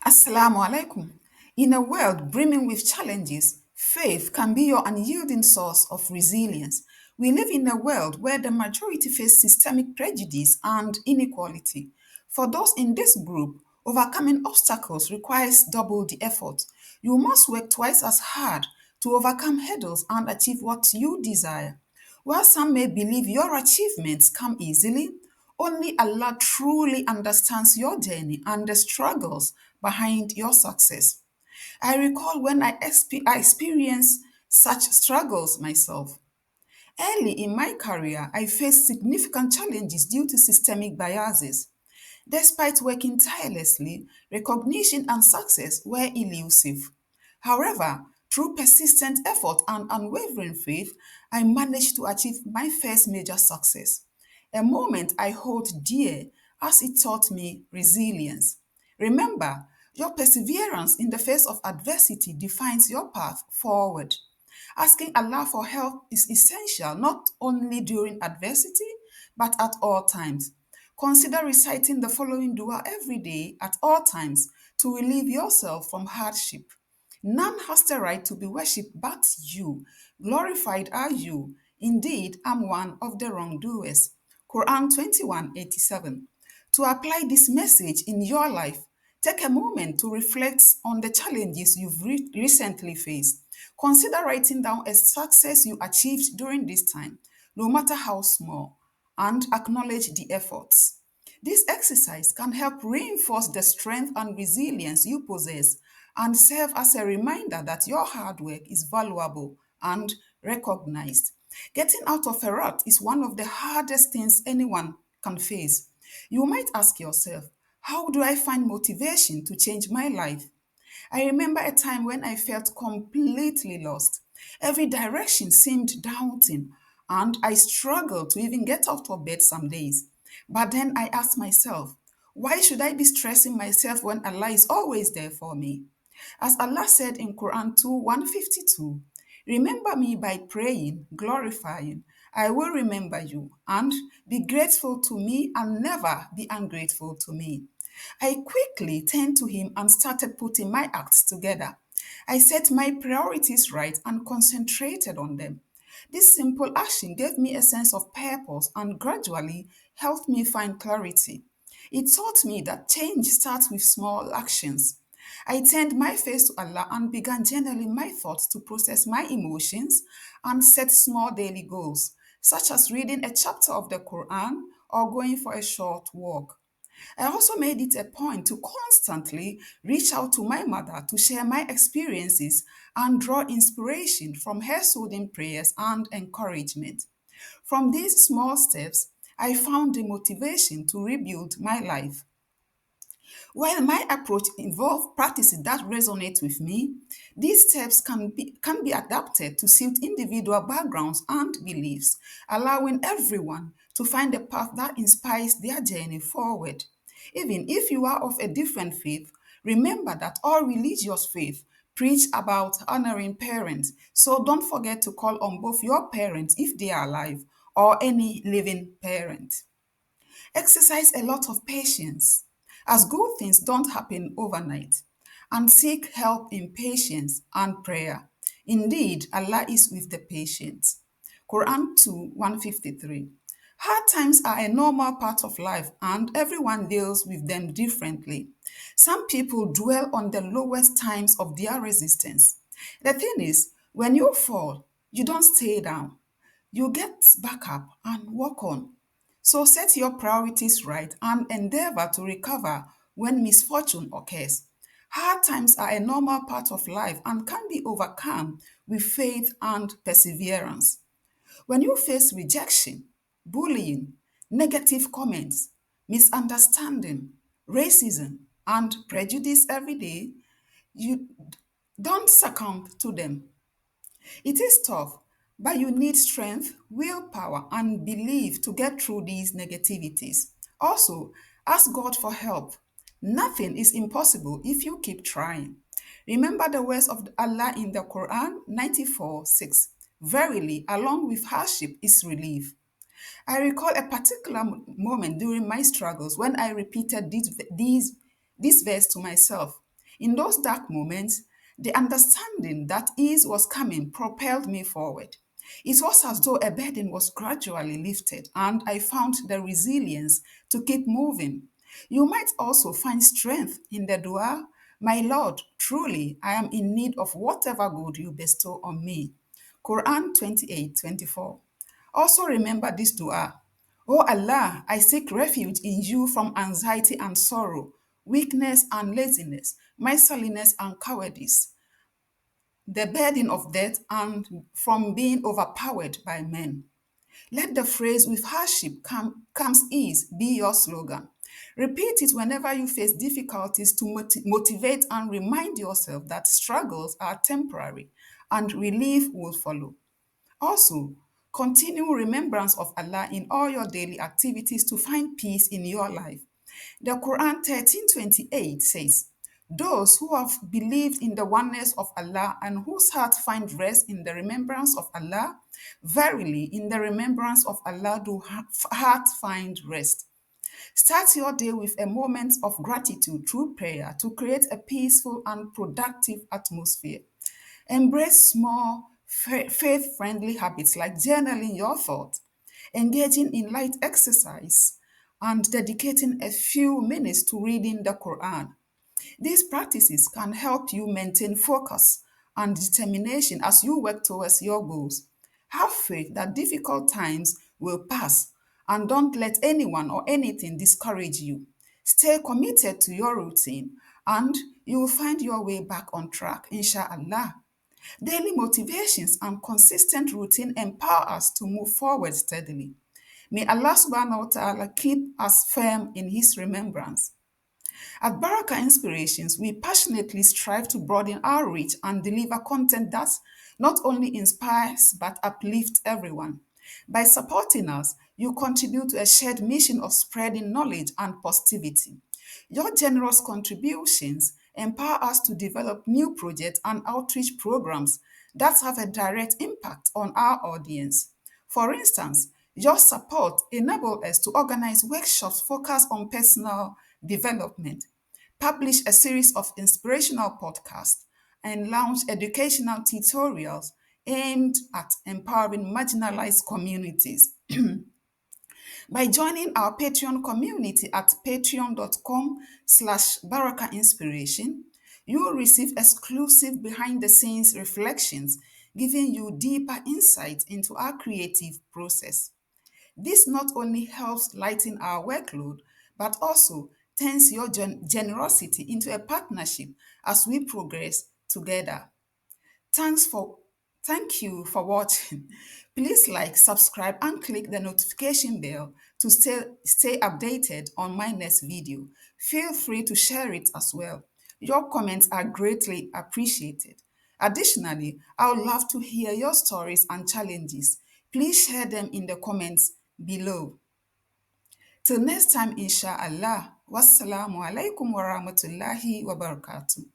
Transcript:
Assalamu alaikum. In a world brimming with challenges, faith can be your unyielding source of resilience. We live in a world where the majority face systemic prejudice and inequality. For those in this group, overcoming obstacles requires double the effort. You must work twice as hard to overcome hurdles and achieve what you desire. While some may believe your achievements come easily, only Allah truly understands your journey and the struggles behind your success. I recall when I experienced such struggles myself. Early in my career, I faced significant challenges due to systemic biases. Despite working tirelessly, recognition and success were elusive. However, through persistent effort and unwavering faith, I managed to achieve my first major success. A moment I hold dear as it taught me resilience. Remember, your perseverance in the face of adversity defines your path forward. Asking Allah for help is essential not only during adversity, but at all times. Consider reciting the following dua every day at all times to relieve yourself from hardship. None has the right to be worshipped but you. Glorified are you. Indeed, I'm one of the wrongdoers. Quran 21:87. To apply this message in your life, take a moment to reflect on the challenges you've recently faced. Consider writing down a success you achieved during this time, no matter how small, and acknowledge the efforts. This exercise can help reinforce the strength and resilience you possess and serve as a reminder that your hard work is valuable and recognized. Getting out of a rut is one of the hardest things anyone can face. You might ask yourself, how do I find motivation to change my life? I remember a time when I felt completely lost. Every direction seemed daunting, and I struggled to even get out of bed some days. But then I asked myself, why should I be stressing myself when Allah is always there for me? As Allah said in Quran 2 152, remember me by praying, glorifying. I will remember you and be grateful to me and never be ungrateful to me. I quickly turned to him and started putting my acts together. I set my priorities right and concentrated on them. This simple action gave me a sense of purpose and gradually helped me find clarity. It taught me that change starts with small actions. I turned my face to Allah and began journaling my thoughts to process my emotions and set small daily goals, such as reading a chapter of the Quran or going for a short walk. I also made it a point to constantly reach out to my mother to share my experiences and draw inspiration from her soothing prayers and encouragement. From these small steps, I found the motivation to rebuild my life. While my approach involves practices that resonate with me, these steps can be adapted to suit individual backgrounds and beliefs, allowing everyone to find a path that inspires their journey forward. Even if you are of a different faith, remember that all religious faith preach about honoring parents, so don't forget to call on both your parents if they are alive or any living parent. Exercise a lot of patience, as good things don't happen overnight, and seek help in patience and prayer. Indeed, Allah is with the patient. Quran 2 153. Hard times are a normal part of life and everyone deals with them differently. Some people dwell on the lowest times of their resistance. The thing is, when you fall, you don't stay down. You get back up and walk on. So set your priorities right and endeavor to recover when misfortune occurs. Hard times are a normal part of life and can be overcome with faith and perseverance. When you face rejection, bullying, negative comments, misunderstanding, racism, and prejudice every day, you don't succumb to them. It is tough, but you need strength, willpower, and belief to get through these negativities. Also, ask God for help. Nothing is impossible if you keep trying. Remember the words of Allah in the Quran 94:6. Verily, along with hardship is relief. I recall a particular moment during my struggles when I repeated this verse to myself. In those dark moments, the understanding that ease was coming propelled me forward. It was as though a burden was gradually lifted, and I found the resilience to keep moving. You might also find strength in the dua, "My Lord, truly I am in need of whatever good you bestow on me." Quran 28:24. Also remember this dua. "O Allah, I seek refuge in you from anxiety and sorrow, weakness and laziness, miserliness and cowardice, the burden of death, and from being overpowered by men." Let the phrase "with hardship comes ease" be your slogan. Repeat it whenever you face difficulties to motivate and remind yourself that struggles are temporary and relief will follow. Also, continue remembrance of Allah in all your daily activities to find peace in your life. The Quran 13:28 says, "Those who have believed in the oneness of Allah and whose heart find rest in the remembrance of Allah, verily in the remembrance of Allah do heart find rest." Start your day with a moment of gratitude through prayer to create a peaceful and productive atmosphere. Embrace small, faith friendly habits like journaling your thoughts, engaging in light exercise, and dedicating a few minutes to reading the Quran. These practices can help you maintain focus and determination as you work towards your goals. Have faith that difficult times will pass, and don't let anyone or anything discourage you. Stay committed to your routine and you will find your way back on track, inshallah. Daily motivations and consistent routine empower us to move forward steadily. May Allah subhanahu wa ta'ala keep us firm in His remembrance. At Baraka Inspirations, we passionately strive to broaden our reach and deliver content that not only inspires but uplifts everyone. By supporting us, you contribute to a shared mission of spreading knowledge and positivity. Your generous contributions empower us to develop new projects and outreach programs that have a direct impact on our audience. For instance, your support enables us to organize workshops focused on personal development, publish a series of inspirational podcasts, and launch educational tutorials aimed at empowering marginalized communities. By joining our Patreon community at patreon.com/Baraka Inspiration, you will receive exclusive behind the scenes reflections, giving you deeper insight into our creative process. This not only helps lighten our workload, but also turns your generosity into a partnership as we progress together. Thanks for Thank you for watching. Please like, subscribe, and click the notification bell to stay updated on my next video. Feel free to share it as well. Your comments are greatly appreciated. Additionally, I would love to hear your stories and challenges. Please share them in the comments below. Till next time, inshallah. Wassalamu alaikum wa rahmatullahi wa barakatuh.